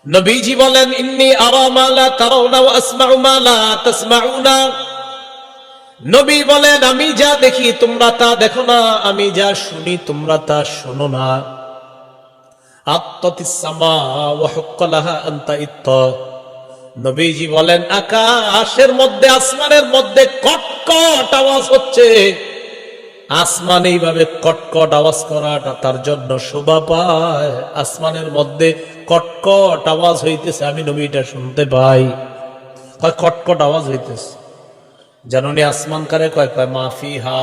নবীজি বলেন, ইন্নী আরা মা লা তারাউনা ওয়া আসমাউ মা লা তাসমাউনা। নবী বলেন, আমি যা দেখি তোমরা তা দেখো না, আমি যা শুনি তোমরা তা শোনো না। আত্তাতিস সামা ওয়া হুক্কা লাহা আন তাইত্ত। নবীজি বলেন, আকাশের মধ্যে আসমানের মধ্যে কটকট আওয়াজ হচ্ছে। আসমান এইভাবে কটকট আওয়াজ করাটা তার জন্য শোভা পায়। আসমানের মধ্যে কটকট আওয়াজ হইতেছে, আমি নবীটা শুনতে পাই। কয় কটকট আওয়াজ হইতেছে, জানুনি আসমান কারে কয় কয় মাফিহা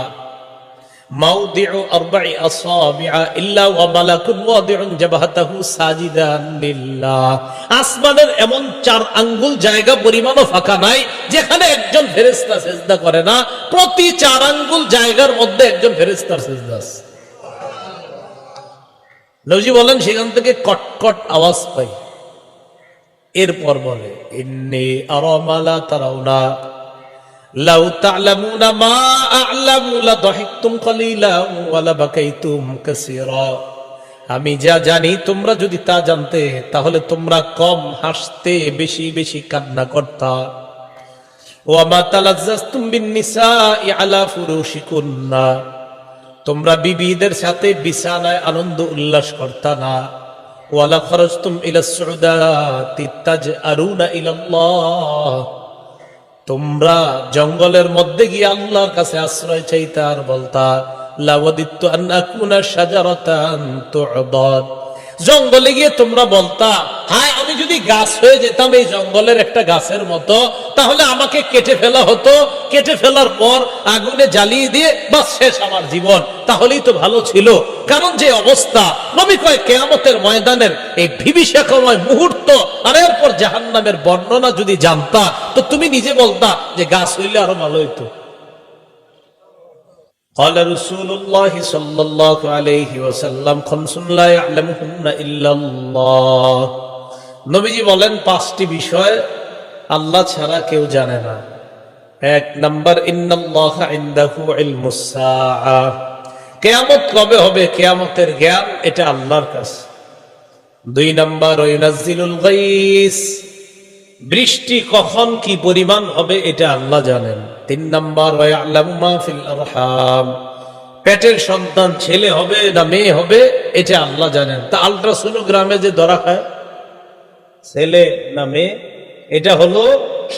মাউদিউ আরবাই আসাবিআ ইল্লা ওয়া মালাকুন ওয়াদিউন জাবহাতাহু সাজিদান লিল্লাহ। আসমানের এমন 4 আঙ্গুল জায়গা পরিমাণও ফাঁকা নাই যেখানে একজন ফেরেশতা সিজদা করে না। প্রতি 4 আঙ্গুল জায়গার মধ্যে একজন ফেরেশতার সিজদা আছে। নবী বলেন, সেখান থেকে কটকট আওয়াজ পাই। এরপর বলে, ইন্নী আরা মা লা তারাউনা লাউ তা'লামুনা মা আ'লামু লাদাহিকতুম কালিলান ওয়া লাবাকাইতুম কাসীরা। আমি যা জানি তোমরা যদি তা জানতে তাহলে তোমরা কম হাসতে, বেশি বেশি কান্না করতা। ওয়া মা তালাজ্জাজতুম বিন-নিসাই আলা ফুরুশিকুন্না। তোমরা বিবিদের সাথে বিছানায় আনন্দ উল্লাস করতা না। ওয়া লা খারাজতুম ইলাস সুউদাতি তাজআরুনা ইলাল্লাহ। তোমরা জঙ্গলের মধ্যে গিয়ে আল্লাহর কাছে আশ্রয় চাইতা আর বলতা, লাওয়াদিতু আন আকুনা শাজারাতান তু'বাদ। জঙ্গলে গিয়ে তোমরা বলতা, হায় আমি যদি গাছ হয়ে যেতাম এই জঙ্গলের একটা গাছের মতো, তাহলে আমাকে কেটে ফেলা হতো, কেটে ফেলার পর আগুনে জ্বালিয়ে দিয়ে বাস শেষ আমার জীবন, তাহলেই তো ভালো ছিল। কারণ যে অবস্থা, নবী কয় কিয়ামতের ময়দানের এই বিভীষিকাময় মুহূর্ত আর এরপর জাহান্নামের বর্ণনা যদি জানতা তো তুমি নিজে বলতা যে গাছ হইলে আরো ভালো হইতো। قال رسول الله صلى الله عليه وسلم خمس لا يعلمهن إلا الله। নবীজি বলেন, 5টি বিষয় আল্লাহ ছাড়া কেউ জানে না। 1 নাম্বার, ইন্নাল্লাহা ইনদাহু ইলমুস সাআ। কিয়ামত কবে হবে, কিয়ামতের জ্ঞান এটা আল্লাহর কাছে। 2 নাম্বার, ইউনাজ্জিলুল গায়স। বৃষ্টি কখন কি পরিমাণ হবে এটা আল্লাহ জানেন। 3 নাম্বার, ওয়া ইয়ালামু মা ফিল আরহাম। পেটের সন্তান ছেলে হবে না মেয়ে হবে এটা আল্লাহ জানেন। তা আল্ট্রাসোনোগ্রামে যে ধরা খায় ছেলে না মেয়ে, এটা হলো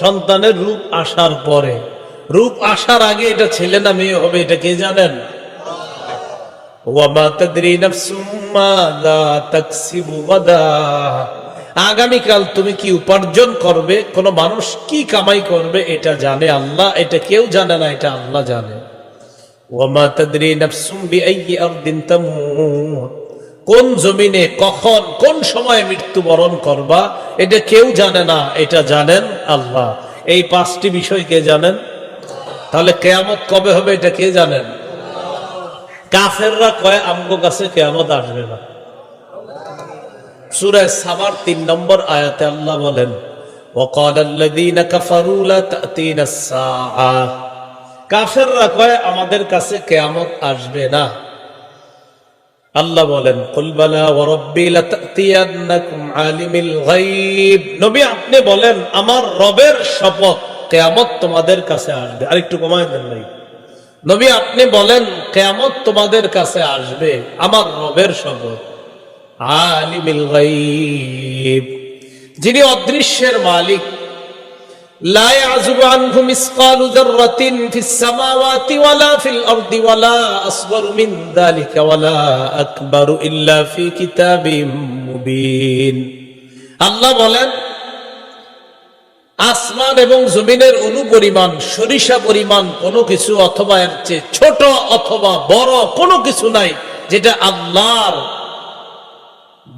সন্তানের রূপ আসার পরে। রূপ আসার আগে এটা ছেলে না মেয়ে হবে এটা কে জানেন? ওয়া মা তাদরি নাফসুম মাযা তাকসিবু গাদা। আগামীকাল তুমি কি উপার্জন করবে, কোন মানুষ কি কামাই করবে এটা জানে আল্লাহ, এটা কেউ জানে না, এটা আল্লাহ জানে। ওয়া মা তাদরি নাফসুম বিআইয়ি আরদিন তামুত। কোন জমিনে কখন কোন সময় মৃত্যুবরণ করবা এটা কেউ জানে না, এটা জানেন আল্লাহ। এই 5টি বিষয় কে জানেন? তাহলে কিয়ামত কবে হবে এটা কে জানেন? কাফেররা কয় আমগো কাছে কিয়ামত আসবে না। সূরা সাবার 3 নম্বর আয়াতে আল্লাহ বলেন, ওয়াকালাল্লাযীনা কাফারু লা তা'তিনাস সাআ। কাফেররা কয় আমাদের কাছে কিয়ামত আসবে না। আল্লাহ বলেন, কুল বালা ওয়া রাব্বি লাতা'তিয়ান্নাকুম আলিমিল গায়ব। নবী আপনি বলেন, আমার রবের শপথ কিয়ামত তোমাদের কাছে আসবে। আরেকটু কমায় দেন ভাই। নবী আপনি বলেন কিয়ামত তোমাদের কাছে আসবে, আমার রবের শপথ। আলিমিল গায়ব, যিনি অদৃশ্যের মালিক। লা ইয়াযুবু আনহু মিসকালু যাররাতিন ফিস সামাওয়াতি ওয়ালা ফিল আরদি ওয়ালা আসগরু মিন যালিকা ওয়ালা আকবারু ইল্লা ফি কিতাবিম মুবিন। আল্লাহ বলেন, আসমান এবং জমিনের অনুপরিমাণ, সরিষা পরিমাণ কোনো কিছু অথবা এর চেয়ে ছোট অথবা বড় কোনো কিছু নাই যেটা আল্লাহর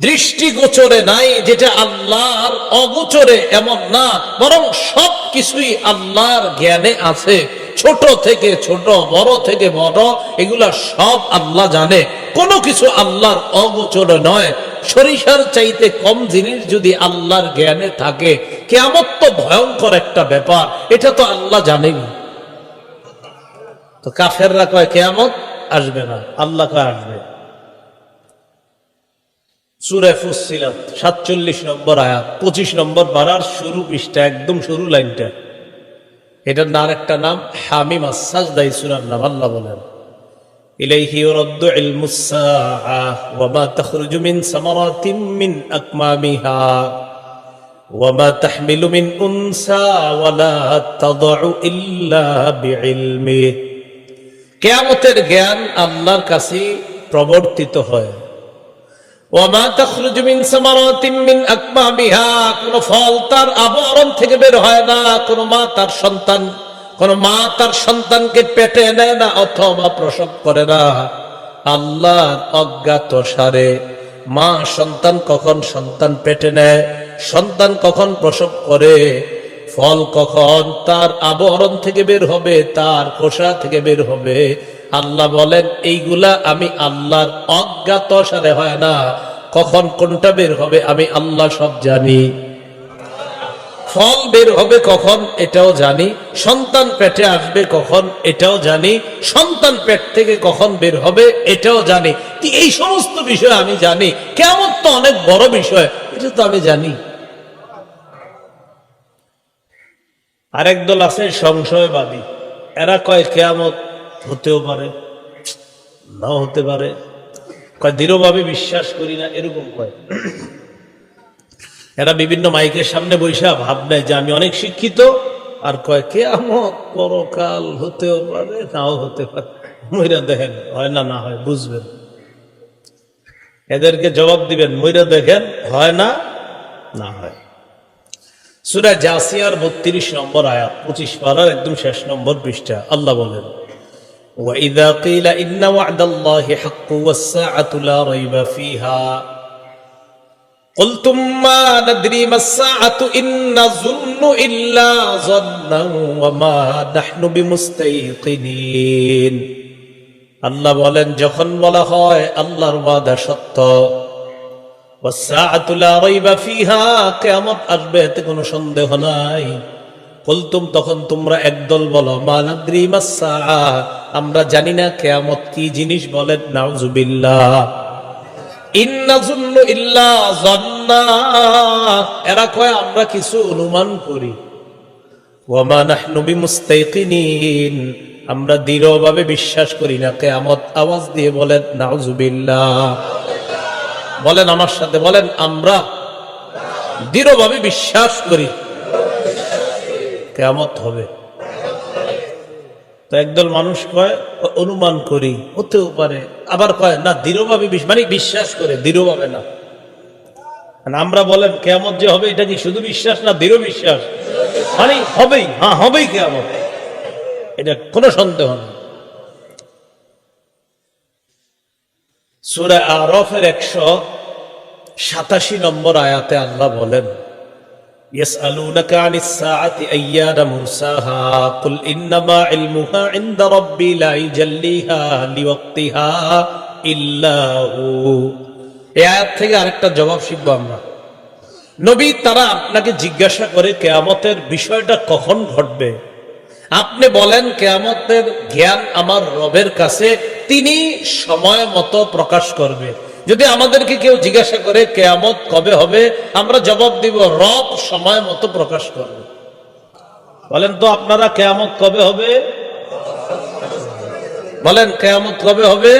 দৃষ্টিগোচরে নাই, যেটা আল্লাহর অগোচরে এমন না, বরং সব কিছুই আল্লাহর জ্ঞানে আছে। ছোট থেকে ছোট, বড় থেকে বড়, এগুলা সব আল্লাহ জানে। কোনো কিছু আল্লাহর অগোচরে নয়। সরিষার চাইতে কম জিনিস যদি আল্লাহর জ্ঞানে থাকে, কিয়ামত তো ভয়ঙ্কর একটা ব্যাপার, এটা তো আল্লাহ জানেনি। তো কাফেররা কয় কিয়ামত আসবে না, আল্লাহ কয় আসবে। সূরা ফুসসিলাত 47 নম্বর আয়াত, 25 নম্বর পারার শুরু পৃষ্ঠা, একদম শুরু লাইনটা। এটার না আরেকটা নাম হামিম আস-সাজদা, এই সূরার নাম। আল্লাহ বলেন, ইলাইহি ইউরাদ্দু ইলমুস সাআহ ওয়া মা তাখরুজু মিন সামারাতিন মিন আকমামিহা ওয়া মা তাহমিলু মিন উনসা ওয়া লা তাদউ ইল্লা বিইলমিহি। কিয়ামতের জ্ঞান আল্লাহর কাছে প্রবর্তিত হয়। ওয়া মা তাখরুজু মিন সামারাতিন মিন আকমামিহা, কোন ফল তার আবরণ থেকে বের হয় না, কোন মা তার সন্তানকে পেটে নেয় না অথবা প্রসব করে না। আল্লাহ অজ্ঞাত সারে মা সন্তান কখন সন্তান পেটে নেয়, সন্তান কখন প্রসব করে, ফল কখন তার আবরণ থেকে বের হবে, তার খোসা থেকে বের হবে, আল্লাহ বলেন এইগুলা আমি আল্লাহর অজ্ঞাত সারে হয় না। কখন কোনটা বের হবে আমি আল্লাহ সব জানি। ফল বের হবে কখন এটাও জানি, সন্তান পেটে আসবে কখন এটাও জানি, সন্তান পেট থেকে কখন বের হবে এটাও জানি। এই সমস্ত বিষয় আমি জানি। কিয়ামত তো অনেক বড় বিষয়, এটা তো আমি জানি। আরেক দল আছে সংশয়বাদী, এরা কয় কিয়ামত হতেও পারে, নাও হতে পারে, কয় দৃঢ়ভাবে বিশ্বাস করি না, এরকম কয়। এরা বিভিন্ন মাইকের সামনে বৈশা ভাব নেয় যে আমি অনেক শিক্ষিত, আর কয় কিয়ামত পরকাল হতেও পারে, নাও হতে পারে। মইরা দেখেন হয় না, না হয় বুঝবেন। এদেরকে জবাব দিবেন, মইরা দেখেন হয় না, না হয়। সূরা জাসিয়ার 32 নম্বর আয়াত, 25 পারার একদম শেষ নম্বর পৃষ্ঠা। আল্লাহ বলেন, وَإِذَا قِيلَ إِنَّ وَعْدَ اللَّهِ حَقٌّ وَالسَّاعَةُ لَا رَيْبَ فِيهَا قُلْتُمْ مَا نَدْرِي مَا السَّاعَةُ إِن نَّظُنُّ إِلَّا ظَنًّا وَمَا نَحْنُ بِمُسْتَيْقِنِينَ। আল্লাহ বলেন, যখন বলা হয় আল্লাহর ওয়াদা সত্য, ওয়াস-সাআতু লা রাইবা ফিহা, কিয়ামত আসবে এতে কোনো সন্দেহ নাই। কুলতুম, তখন তোমরা একদল বলো, মা নাদরি মাস-সাআ, আমরা জানি না কিয়ামত কি জিনিস। বলেন নাউযুবিল্লাহ। ইন নাযুন্নু ইল্লা যান্না, এরা কয় আমরা কিছু অনুমান করি। ওয়া মা নাহনু বিমুস্তাইকিনিন, আমরা দৃঢ়ভাবে বিশ্বাস করি না কিয়ামত। আওয়াজ দিয়ে বলেন নাউযুবিল্লাহ। বলেন আমার সাথে, বলেন আমরা দৃঢ়ভাবে বিশ্বাস করি কিয়ামত হবে। তো একদল মানুষ কয় অনুমান করি, হতেও পারে, আবার কয় না দৃঢ়ভাবে মানে বিশ্বাস করে, দৃঢ়ভাবে না। আমরা বলেন কিয়ামত যে হবে এটা কি শুধু বিশ্বাস না দৃঢ় বিশ্বাস? মানে হবেই, হ্যাঁ হবেই কিয়ামত, এটা কোনো সন্দেহ নেই। সূরা আরাফের 187 নম্বর আয়াতে আল্লাহ বলেন, يسألونك عن الساعة أيان مرساها قل إنما علمها عند ربي لا يجليها لوقتها إلا هو। এই আয়াত থেকে আরেকটা জবাব শিখবো আমরা। নবী, তারা আপনাকে জিজ্ঞাসা করে কিয়ামতের বিষয়টা কখন ঘটবে, আপনি বলেন কিয়ামতের জ্ঞান আমার রবের কাছে, তিনি সময় মতো প্রকাশ করবে। যদি আমাদেরকে কেউ জিজ্ঞাসা করে কিয়ামত কবে হবে, আমরা জবাব দিব রব সময় মতো প্রকাশ করবে। বলেন তো আপনারা কিয়ামত কবে হবে? বলেন কিয়ামত কবে হবে?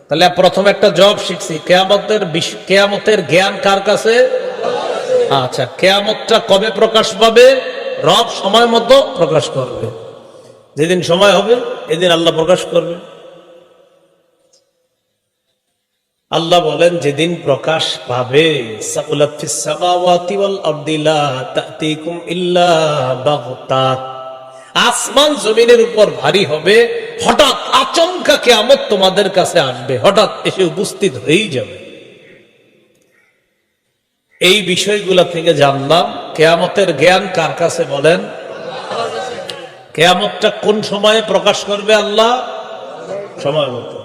তাহলে প্রথম একটা জবাব শিখছি, কিয়ামতের জ্ঞান কার কাছে? আচ্ছা, কিয়ামতটা কবে প্রকাশ পাবে? রব সময় মতো প্রকাশ করবে। যেদিন সময় হবে এদিন আল্লাহ প্রকাশ করবে। আল্লাহ বলেন যেদিন প্রকাশ পাবে, সাকুলাত ফিস সামাওয়াতি ওয়াল আরদি লা তা'তিকুম ইল্লা বাগতা, আসমান জমিনের উপর ভারী হবে, হঠাৎ আচমকা কিয়ামত তোমাদের কাছে আসবে, হঠাৎ এসে উপস্থিত হয়েই যাবে। এই বিষয়গুলো থেকে জানলাম কিয়ামতের জ্ঞান কার কাছে? বলেন কিয়ামতটা কোন সময়ে প্রকাশ করবে আল্লাহ? সময় মতো।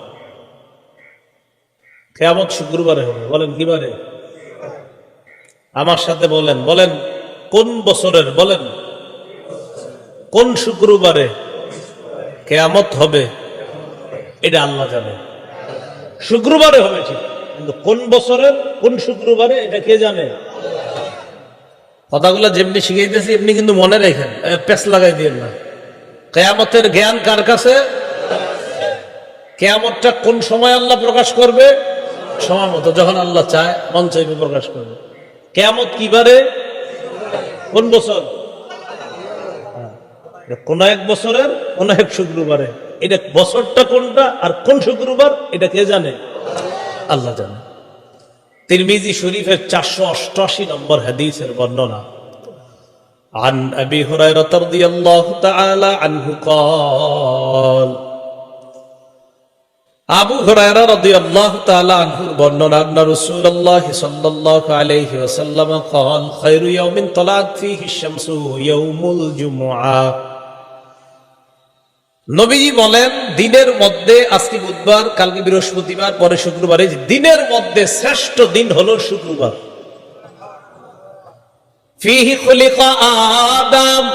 কিয়ামত শুক্রবারে হবে। বলেন কি বারে? আমার সাথে বলেন, বলেন কোন বছরের? বলেন কোন শুক্রবারে কিয়ামত হবে? এটা আল্লাহ জানে। শুক্রবারে হবে ঠিক, কিন্তু কোন বছরের কোন শুক্রবারে এটা কে জানে? কথাগুলো যেমনি শিখাইতেছি এমনি কিন্তু মনে রেখেন, পেছ লাগাই দিয়ে না। কিয়ামতের জ্ঞান কার কাছে? কিয়ামতটা কোন সময় আল্লাহ প্রকাশ করবে? সময় মতো, যখন আল্লাহ চায়, মন চাইবে প্রকাশ করবে। কিয়ামত কিবারে, কোন বছর? কোন এক বছরের কোন এক শুক্রবারে। এটা বছরটা কোনটা আর কোন শুক্রবার এটা কে জানে? আল্লাহ জানে। তিরমিজি শরীফের 488 নম্বর হাদিসের বর্ণনা। عن أبي هريرة رضي الله تعالى عنه قال আবু হুরায়রা রাদিয়াল্লাহু তাআলা আনহুর বর্ণনা, আন্না রাসূলুল্লাহ সাল্লাল্লাহু আলাইহি ওয়াসাল্লাম قال خير يوم طلعت فيه الشمس يوم الجمعة। নবীজি বলেন, দিনের মধ্যে, আজকে বুধবার, কালকে বৃহস্পতিবার, পরে শুক্রবার, এই দিনের মধ্যে শ্রেষ্ঠ দিন হলো শুক্রবার। ফিহি খুলিকা আদম,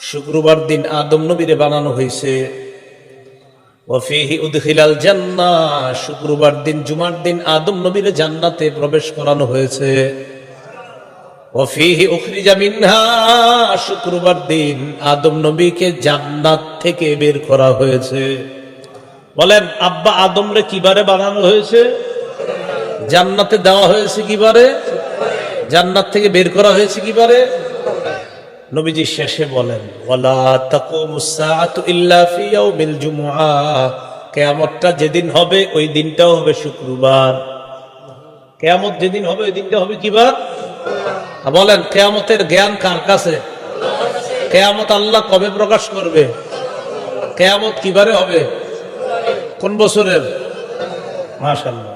শুক্রবার দিন আদম নবীরে বানানো হয়েছে। ওয়াফিহি উদখিলাল জান্নাহ, শুক্রবার দিন, জুমার দিন আদম নবীরে জান্নাতে প্রবেশ করানো হয়েছে। ওয়াফিহি উখরিজা মিনহা, শুক্রবার দিন আদম নবীকে জান্নাত থেকে বের করা হয়েছে। বলেন, আব্বা আদমরে কিবারে বানানো হয়েছে? জান্নাতে দেওয়া হয়েছে কিবারে? জান্নাত থেকে বের করা হয়েছে কিবারে? নবীজি শেষে বলেন, ওয়ালা তাকুমুস সাআতু ইল্লা ফি ইয়াউমিল জুমআহ, কিয়ামতটা যেদিন হবে ওই দিনটাও হবে শুক্রবার। কিয়ামত যেদিন হবে ওই দিনটা হবে কিবার? বলেন, কিয়ামতের জ্ঞান কার কাছে? কিয়ামত আল্লাহ কবে প্রকাশ করবে? কিয়ামত কিবারে হবে? কোন বছরের? মাশাআল্লাহ।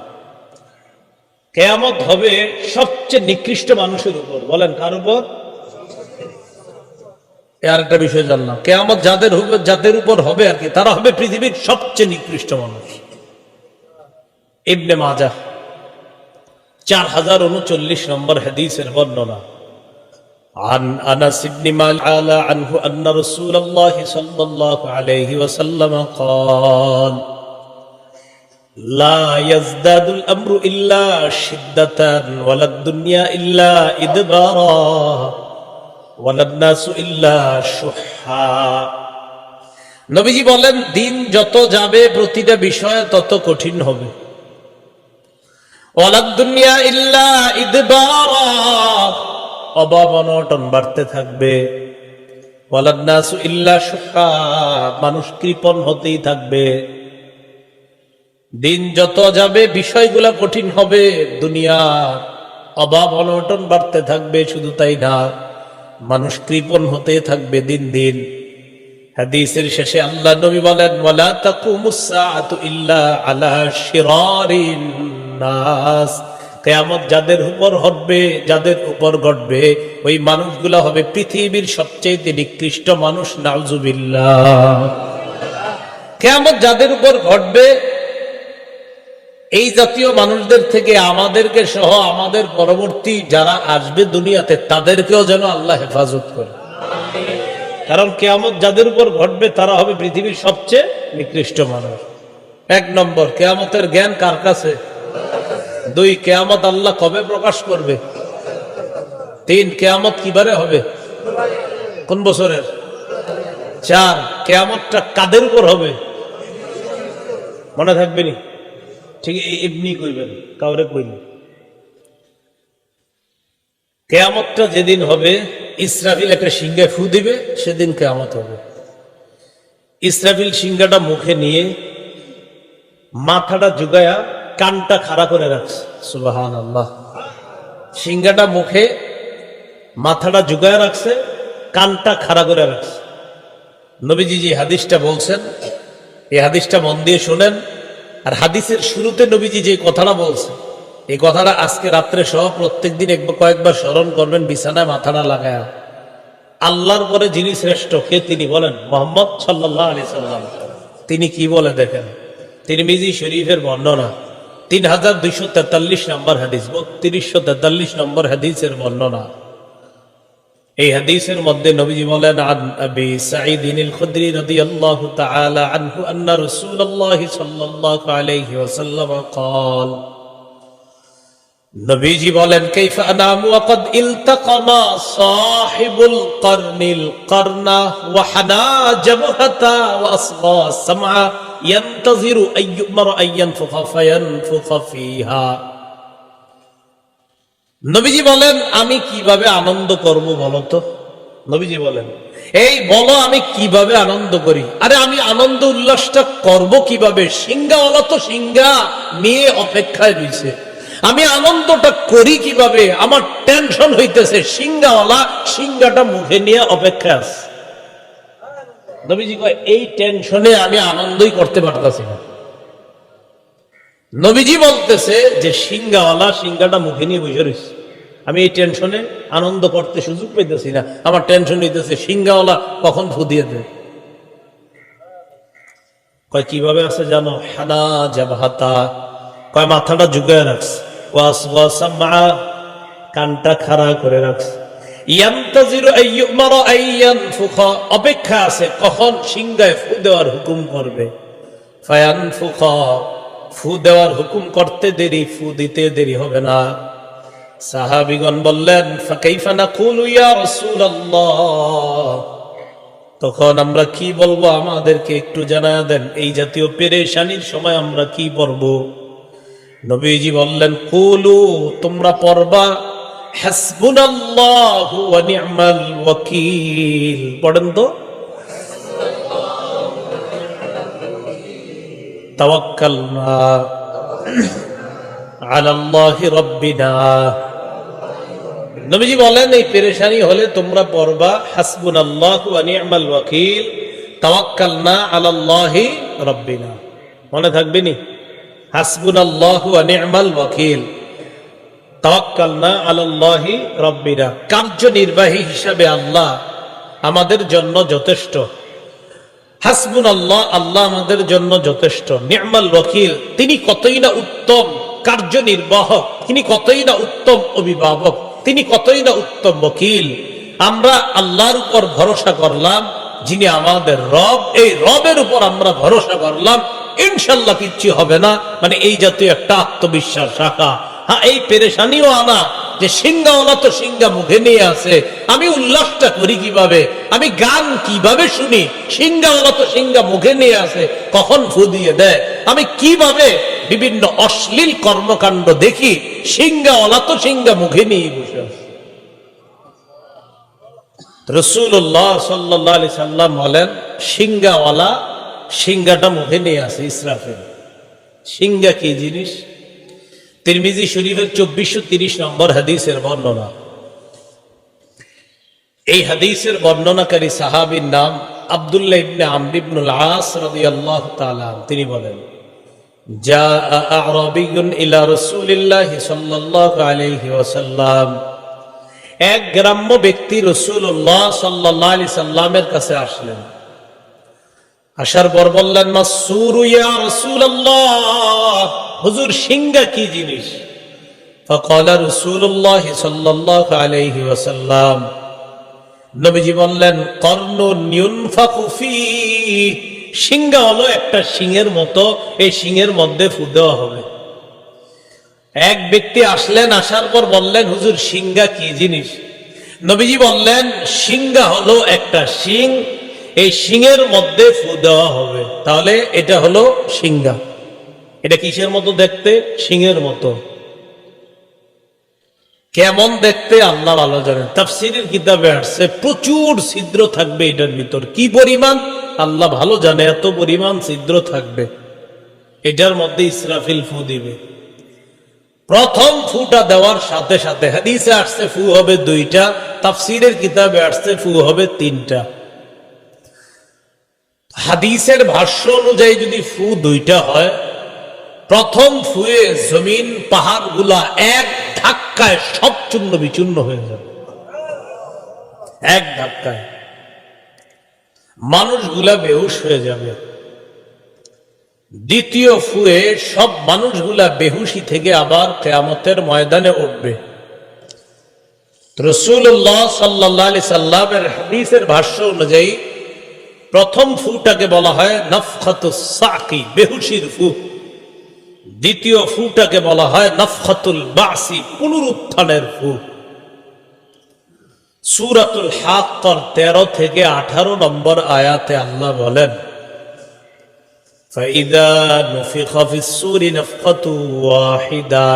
কিয়ামত হবে সবচেয়ে নিকৃষ্ট মানুষের উপর। বলেন, কার উপর? আর একটা বিষয় জানলাম, কিয়ামত যাদের উপর হবে আর কি, তারা হবে পৃথিবীর সবচেয়ে নিকৃষ্ট মানুষ। ইবনে মাজাহ 4039 নম্বর হাদিসের বর্ণনা। عن أنس بن مالك عنه أن رسول الله صلى الله عليه وسلم قال لا يزداد الأمر إلا شدة ولا الدنيا إلا إدبارا ولا الناس إلا شحا। নবীজি বলেন, দিন যত যাবে প্রতিটা বিষয় তত কঠিন হবে। ওয়ালাদ দুনিয়া ইল্লা ইদবারা, অভাব অনটন বাড়তে থাকবে। ওয়ালাদ নাসু ইল্লা শুহা, মানুষ কৃপণ হতেই থাকবে। দিন যত যাবে বিষয়গুলো কঠিন হবে, দুনিয়া অভাব অনটন বাড়তে থাকবে। শুধু তাই না, মানুষ কৃপণ হতে থাকবে দিন দিন। হাদিসের শেষে আল্লাহ নবী বলেন, ওয়ালা তাকুমুস সাআতু ইল্লা আলা শিরারিন নাস, কিয়ামত যাদের উপর ঘটবে ওই মানুষগুলা হবে পৃথিবীর সবচেয়ে নিকৃষ্ট মানুষ। নাউজুবিল্লাহ। কিয়ামত যাদের উপর ঘটবে এই জাতীয় মানুষদের থেকে আমাদেরকে সহ আমাদের পরবর্তী যারা আসবে দুনিয়াতে তাদেরকেও যেন আল্লাহ হেফাজত করে। কারণ কিয়ামত যাদের উপর ঘটবে তারা হবে পৃথিবীর সবচেয়ে নিকৃষ্ট মানুষ। 1 নম্বর, কিয়ামতের জ্ঞান কার কাছে? 2, কিয়ামত আল্লাহ কবে প্রকাশ করবে? 3, কিয়ামত কিবারে হবে? কোন বছরের? 4, কিয়ামতটা কাদের উপর হবে? মনে থাকবে নি? ঠিক এমনি কইবেন, কাউরে কইনি। কিয়ামতটা যেদিন হবে, ইসরাফিল একটা সিংহায় ফু দিবে, সেদিন কিয়ামত হবে। ইসরাফিল সিংহাটা মুখে নিয়ে মাথাটা ঝুঁকায়া কানটা খাড়া করে রাখছে। সুবহানাল্লাহ। সিংহাটা মুখে, মাথাটা ঝুঁকায়া রাখছে, কানটা খাড়া করে রাখছে। নবীজি যে হাদিসটা বলছেন, এই হাদিসটা মন দিয়ে শোনেন। আর হাদিসের শুরুতে নবীজি যে কথাটা বলছে, এই কথাটা আজকে রাত্রে সহ প্রত্যেকদিন কয়েকবার স্মরণ করবেন, বিছানায় মাথাটা লাগায়া। আল্লাহর পরে যিনি শ্রেষ্ঠ, কে তিনি? বলেন, মুহাম্মদ সাল্লাল্লাহু আলাইহি সাল্লাম। তিনি কি বলে দেখেন, তিরমিজি শরীফের বর্ণনা 3243 নম্বর হাদিস, 3243 নম্বর হাদিসের বর্ণনা। এই হাদিসের মধ্যে নবীজি বলেন, আন আবি সাঈদ আল খুদরি রাদিয়াল্লাহু তাআলা আনহু আন্না রাসূলুল্লাহ সাল্লাল্লাহু আলাইহি ওয়াসাল্লাম قال, নবীজি বলেন, কাইফা আনামু ওয়া ক্বাদ ইলতাকামা সাহিবুল করনিল করনা ওয়া হানা জাবহাতা ওয়া আসগা সামআ ইয়ানতাজিরু আইয়ুমার আইয়ানফুখা ফায়ানফুখা ফিহা। নবীজি বলেন, আমি কিভাবে আনন্দ করব বলো তো। নবীজি বলেন, এই বলো আমি কিভাবে আনন্দ করি। আরে আমি আনন্দ উল্লাসটা করব কিভাবে? সিংহাওয়ালা তো সিংহা নিয়ে অপেক্ষায় রয়েছে। আমি আনন্দটা করি কিভাবে? আমার টেনশন হইতেছে, সিংহাওয়ালা সিংহাটা মুখে নিয়ে অপেক্ষা আছে। নবীজি কয়, এই টেনশনে আমি আনন্দই করতে পারতাছি না। নবীজি বলতেছে যে সিংহাওয়ালা সিংহাটা মুখে নিয়ে বসে রয়েছে, আমি এই টেনশনে আনন্দ করতে সুযোগ পেতেছি না। আমার টেনশন হইতেছে সিংহাওয়ালা কখন ফু দিয়ে দেয়। কয় কিভাবে আছে জানো? হানা জাবহাতা, কয় মাথাটা ঝুঁকে রাখছে, ওয়াসগা সামআ, কানটা খাড়া করে রাখছে, ইয়ানতাজিরু আইয়ুমারা আইয়ানফুখা, অপেক্ষা আছে কখন সিংহায় ফু দেওয়ার হুকুম করবে। ফায়ানফুখা, ফু দেওয়ার হুকুম করতে দেরি, ফু দিতে দেরি হবে না। সাহাবীগণ বললেন, ফাকাইফা নাকুলু ইয়া রাসূলুল্লাহ, তখন আমরা কি বলবো? আমাদেরকে একটু জানায়া দেন, এই জাতীয় পেরেশানির সময় আমরা কি পড়বো? নবীজি বললেন, কুলু, তোমরা পড়বা হাসবুনাল্লাহু ওয়া নি'মাল ওয়াকিল। পড়েন তো, তাওয়াক্কালনা আলাল্লাহি রাব্বিনা। নবীজি বলেন, এই পেরেশানি হলে তোমরা পড়বা হাসবুনাল্লাহু ওয়া নি'মাল ওয়াকিল, তাওয়াক্কালনা আলাল্লাহি রাব্বিনা। মনে থাকবে নি? হাসবুনাল্লাহু ওয়া নি'মাল ওয়াকিল, তাওয়াক্কালনা আলাল্লাহি রাব্বিনা। কার্যনির্বাহী হিসাবে আল্লাহ আমাদের জন্য যথেষ্ট। হাসবুনাল্লাহ, আল্লাহ আমাদের জন্য যথেষ্ট। নি'মাল ওয়াকিল, তিনি কতই না উত্তম কার্যনির্বাহক, তিনি কতই না উত্তম অভিভাবক, তিনি কতই না উত্তম ওকিল। আমরা আল্লাহর উপর ভরসা করলাম, যিনি আমাদের রব, এই রবের উপর আমরা ভরসা করলাম, ইনশাল্লাহ কিচ্ছু হবে না। মানে এই জাতীয় একটা আত্মবিশ্বাস রাখা। হ্যাঁ, এই পেরেশানিও আনা যে সিংহাওয়ালা তো সিংহা মুখে নিয়ে আছে, আমি উল্লাসটা করি কিভাবে? আমি গান কিভাবে শুনি? সিংহাওয়ালা তো সিংহা মুখে নিয়ে আছে, কখন ফু দিয়ে দেয়? আমি কিভাবে বিভিন্ন অশ্লীল কর্মকাণ্ড দেখি? সিংহাওয়ালা তো সিংহা মুখে নিয়ে বসে আছে। রাসূলুল্লাহ সাল্লাল্লাহু আলাইহি সাল্লাম বলেন, সিংহাওয়ালা সিংহাটা মুখে নিয়ে আছে। ইসরাফিল, সিংহা কি জিনিস? তিরমিজি শরীফের 2430 নম্বর হাদিসের বর্ণনা। এই হাদিসের বর্ণনাকারী সাহাবীর নাম আব্দুল্লাহ ইবনে আমর ইবনুল আস রাদিয়াল্লাহু তাআলা। তিনি বলেন, জাআ আ'রাবিয়্যুন ইলা রাসূলিল্লাহি সাল্লাল্লাহু আলাইহি ওয়াসাল্লাম, এক গ্রাম্য ব্যক্তি রাসূলুল্লাহ সাল্লাল্লাহু আলাইহি সাল্লামের কাছে আসলেন। আসার পর বললেন, মাসসুরু ইয়া রাসূলুল্লাহ, হুজুর সিংহা কি জিনিস? ফাকালা রাসূলুল্লাহ সাল্লাল্লাহু আলাইহি ওয়াসাল্লাম, নবীজি বললেন, কর্নুন ইউনফাকু ফি, সিংহা হলো একটা সিংহের মতো, এই সিংহের মধ্যে ফু দেওয়া হবে। এক ব্যক্তি আসলেন, আসার পর বললেন, হুজুর সিংহা কি জিনিস? নবীজি বললেন, সিংহা হলো একটা সিং, এই সিংহের মধ্যে ফু দেওয়া হবে। তাহলে এটা হলো সিংহা। এটা কিসের মতো দেখতে? সিংহের মতো। কেমন দেখতে আল্লাহ ভালো জানেন। তাফসীরের কিতাবে আসছে প্রচুর ছিদ্র থাকবে এটার ভিতর। কি পরিমাণ আল্লাহ ভালো জানে, এত পরিমাণ ছিদ্র থাকবে। এটার মধ্যে ইসরাফিল ফু দিবে। প্রথম ফুটা দেওয়ার সাথে সাথে হাদিসে আসছে ফু হবে 2টা, তাফসীরের কিতাবে আসছে ফু হবে 3টা। হাদিসের ভাষ্য অনুযায়ী যদি ফু 2টা হয়, প্রথম ফুয়ে জমিন পাহাড় গুলা এক ধাক্কায় সব চূর্ণ বিচূর্ণ হয়ে যাবে। এক ধাক্কায় মানুষগুলা বেহুশ হয়ে যাবে। দ্বিতীয় ফুয়ে সব মানুষগুলা বেহুশি থেকে আবার কিয়ামতের ময়দানে উঠবে। রাসূলুল্লাহ সাল্লাল্লাহু আলাইহি সাল্লামের হাদিসের ভাষ্য অনুযায়ী প্রথম ফুটাকে বলা হয় নাফখাতুস সাকি, বেহুশির ফু। দ্বিতীয় ফুটাকে বলা হয় নাফখাতুল বাসি, পুনরুত্থানের ফু। সূরাতুল হাক্কার 13 থেকে 18 নম্বর আয়াতে আল্লাহ বলেন, ফাইদা নুফিখা ফিস সূরি নাফখাতু ওয়াহিদা,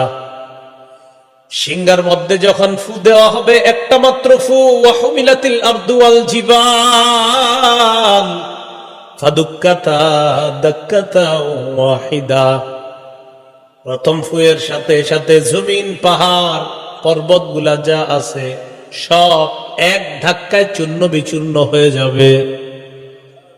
সিংহার মধ্যে যখন ফু দেওয়া হবে, একটা মাত্র ফু, ওয়াহুমিলাতিল আরদু ওয়াল জিবাল ফাদুক্কাতা দাক্কাতা ওয়াহিদা, প্রথম ফুয়ের সাথে সাথে জমিন, পাহাড়, পর্বতগুলা যা আছে সব এক ধাক্কায় চূর্ণ বিচূর্ণ হয়ে যাবে।